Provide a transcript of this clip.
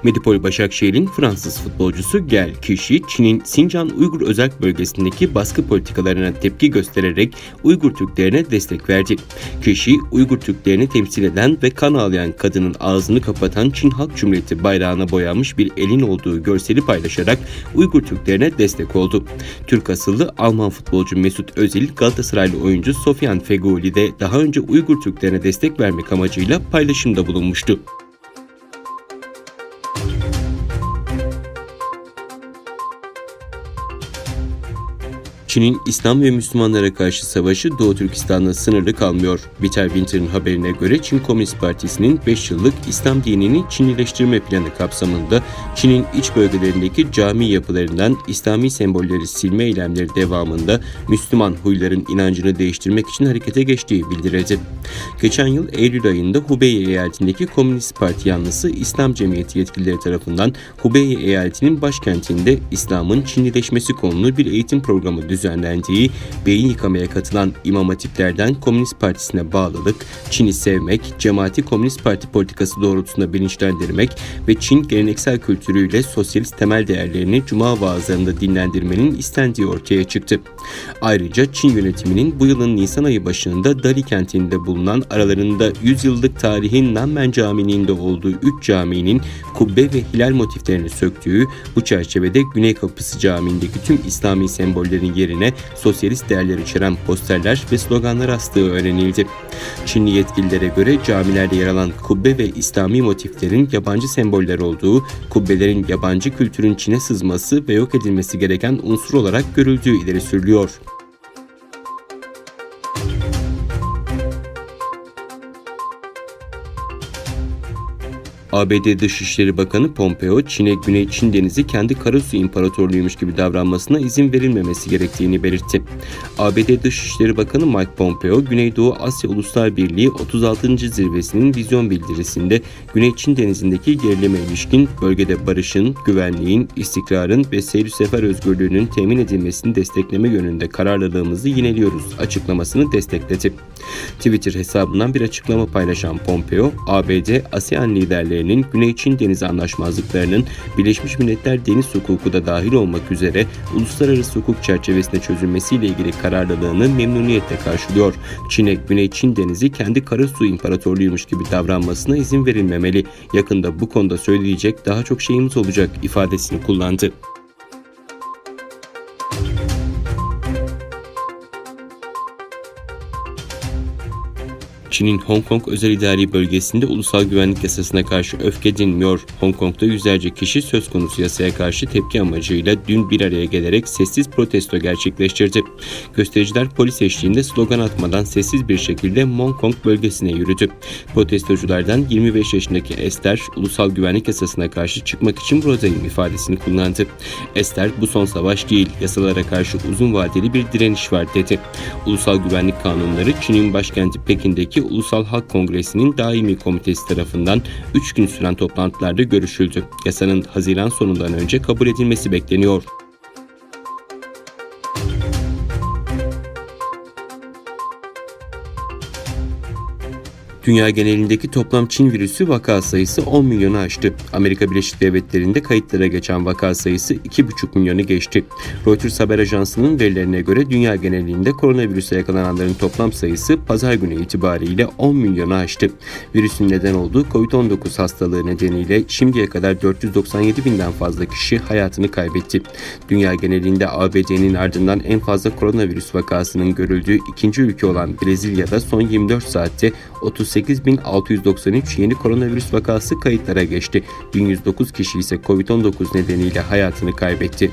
Medipol Başakşehir'in Fransız futbolcusu Clichy, Çin'in Sincan Uygur Özerk Bölgesi'ndeki baskı politikalarına tepki göstererek Uygur Türklerine destek verdi. Clichy, Uygur Türklerini temsil eden ve kan ağlayan kadının ağzını kapatan Çin Halk Cumhuriyeti bayrağına boyanmış bir elin olduğu görseli paylaşarak Uygur Türklerine destek oldu. Türk asıllı Alman futbolcu Mesut Özil, Galatasaraylı oyuncu Sofyan Feghouli de daha önce Uygur Türklerine destek vermek amacıyla paylaşımda bulunmuştu. Çin'in İslam ve Müslümanlara karşı savaşı Doğu Türkistan'la sınırlı kalmıyor. Biter Winter'ın haberine göre Çin Komünist Partisi'nin 5 yıllık İslam dinini Çinileştirme planı kapsamında Çin'in iç bölgelerindeki cami yapılarından İslami sembolleri silme eylemleri devamında Müslüman huyların inancını değiştirmek için harekete geçtiği bildirildi. Geçen yıl Eylül ayında Hubei eyaletindeki Komünist Parti yanlısı İslam Cemiyeti yetkilileri tarafından Hubei eyaletinin başkentinde İslam'ın Çinileşmesi konulu bir eğitim programı düzenlendiği, beyin yıkamaya katılan İmam Hatiplerden Komünist Partisi'ne bağlılık, Çin'i sevmek, cemaati Komünist Parti politikası doğrultusunda bilinçlendirmek ve Çin geleneksel kültürüyle sosyalist temel değerlerini cuma vaazlarında dinlendirmenin istendiği ortaya çıktı. Ayrıca Çin yönetiminin bu yılın Nisan ayı başında Dali kentinde bulunan aralarında 100 yıllık tarihin Nanmen Camii'nin de olduğu 3 caminin kubbe ve hilal motiflerini söktüğü, bu çerçevede Güney Kapısı Camii'ndeki tüm İslami sembollerin yerine sosyalist değerler içeren posterler ve sloganlar astığı öğrenildi. Çinli yetkililere göre camilerde yer alan kubbe ve İslami motiflerin yabancı semboller olduğu, kubbelerin yabancı kültürün Çin'e sızması ve yok edilmesi gereken unsur olarak görüldüğü ileri sürülüyor. ABD Dışişleri Bakanı Pompeo, Çin'e Güney Çin Denizi kendi karasusu imparatorluğuymuş gibi davranmasına izin verilmemesi gerektiğini belirtti. ABD Dışişleri Bakanı Mike Pompeo, Güneydoğu Asya Uluslar Birliği 36. Zirvesi'nin vizyon bildirisinde Güney Çin Denizi'ndeki gerilime ilişkin bölgede barışın, güvenliğin, istikrarın ve seyir sefer özgürlüğünün temin edilmesini destekleme yönünde kararlılığımızı yineliyoruz açıklamasını destekledi. Twitter hesabından bir açıklama paylaşan Pompeo, ABD, ASEAN liderleri Güney Çin Denizi anlaşmazlıklarının Birleşmiş Milletler Deniz Hukuku da dahil olmak üzere uluslararası hukuk çerçevesinde çözülmesiyle ilgili kararlılığını memnuniyetle karşılıyor. Çin'e Güney Çin Denizi kendi karasusu imparatorluğuymuş gibi davranmasına izin verilmemeli. Yakında bu konuda söyleyecek daha çok şeyimiz olacak ifadesini kullandı. Çin'in Hong Kong özel idari bölgesinde ulusal güvenlik yasasına karşı öfke dinmiyor. Hong Kong'da yüzlerce kişi söz konusu yasaya karşı tepki amacıyla dün bir araya gelerek sessiz protesto gerçekleştirdi. Göstericiler polis eşliğinde slogan atmadan sessiz bir şekilde Hong Kong bölgesine yürüdü. Protestoculardan 25 yaşındaki Esther, ulusal güvenlik yasasına karşı çıkmak için buradayım ifadesini kullandı. Esther, bu son savaş değil, yasalara karşı uzun vadeli bir direniş var dedi. Ulusal güvenlik kanunları Çin'in başkenti Pekin'deki Ulusal Halk Kongresi'nin daimi komitesi tarafından 3 gün süren toplantılarda görüşüldü. Yasanın Haziran sonundan önce kabul edilmesi bekleniyor. Dünya genelindeki toplam Çin virüsü vaka sayısı 10 milyonu aştı. Amerika Birleşik Devletleri'nde kayıtlara geçen vaka sayısı 2,5 milyonu geçti. Reuters haber ajansının verilerine göre dünya genelinde koronavirüse yakalananların toplam sayısı pazar günü itibariyle 10 milyonu aştı. Virüsün neden olduğu COVID-19 hastalığı nedeniyle şimdiye kadar 497 binden fazla kişi hayatını kaybetti. Dünya genelinde ABD'nin ardından en fazla koronavirüs vakasının görüldüğü ikinci ülke olan Brezilya'da son 24 saatte 38.693 yeni koronavirüs vakası kayıtlara geçti. 1109 kişi ise COVID-19 nedeniyle hayatını kaybetti.